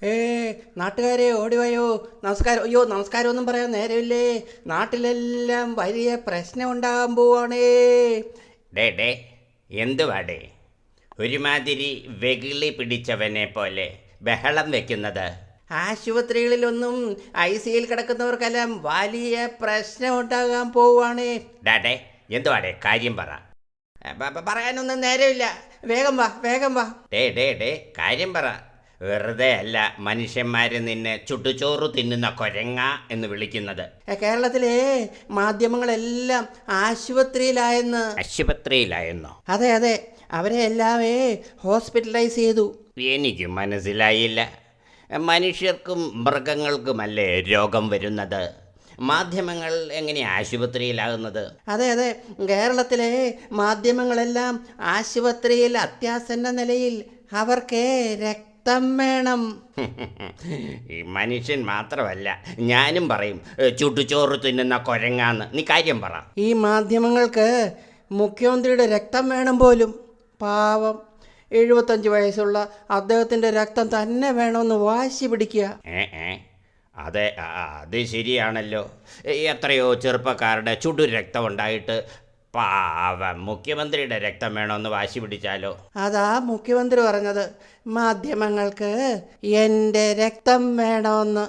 ഏ നാട്ടുകാരെ ഓടിവായോ, നമസ്കാരം. അയ്യോ, നമസ്കാരമൊന്നും പറയാൻ നേരമില്ലേ, നാട്ടിലെല്ലാം വലിയ പ്രശ്നം ഉണ്ടാകാൻ പോവാണേ. ഡേ എന്തുവാടേ ഒരുമാതിരി വെകിളി പിടിച്ചവനെ പോലെ ബഹളം വെക്കുന്നത്? ആശുപത്രികളിലൊന്നും ICUയിൽ കിടക്കുന്നവർക്കെല്ലാം വലിയ പ്രശ്നം ഉണ്ടാകാൻ പോവാണേ. ഡേ എന്തുവാടേ കാര്യം പറ. പറയാനൊന്നും നേരമില്ല, വേഗം വാ വേഗം വാ. ഡേ കാര്യം പറ. വെറുതെ അല്ല മനുഷ്യന്മാർ നിന്നെ ചുട്ടുചോറ് തിന്നുന്ന കൊരങ്ങ എന്ന് വിളിക്കുന്നത്. കേരളത്തിലെ മാധ്യമങ്ങളെല്ലാം ആശുപത്രിയിലായെന്ന്. ആശുപത്രിയിലായെന്നോ? അതെ അതെ, അവരെ എല്ലാമേ ഹോസ്പിറ്റലൈസ് ചെയ്തു. എനിക്ക് മനസ്സിലായില്ല. മനുഷ്യർക്കും മൃഗങ്ങൾക്കുമല്ലേ രോഗം വരുന്നത്? മാധ്യമങ്ങൾ എങ്ങനെ ആശുപത്രിയിലാകുന്നത്? അതെ അതെ, കേരളത്തിലെ മാധ്യമങ്ങളെല്ലാം ആശുപത്രിയിൽ അത്യാസന്ന നിലയിൽ. അവർക്ക് രക്തം വേണം. ഈ മനുഷ്യൻ മാത്രമല്ല, ഞാനും പറയും ചുട്ടുചോറ് തിന്നുന്ന കൊരങ്ങാന്ന്. നീ കാര്യം പറ. ഈ മാധ്യമങ്ങൾക്ക് മുഖ്യമന്ത്രിയുടെ രക്തം വേണം പോലും. പാവം, 75 വയസ്സുള്ള അദ്ദേഹത്തിൻ്റെ രക്തം തന്നെ വേണമെന്ന് വാശി പിടിക്കുക. അതെ, അത് ശരിയാണല്ലോ. എത്രയോ ചെറുപ്പക്കാരുടെ ചുടു രക്തം ഉണ്ടായിട്ട് പാവം മുഖ്യമന്ത്രിയുടെ രക്തം വേണമെന്ന് വാശി പിടിച്ചാലോ? അതാ മുഖ്യമന്ത്രി പറഞ്ഞത്, മാധ്യമങ്ങൾക്ക് എൻ്റെ രക്തം വേണമെന്ന്.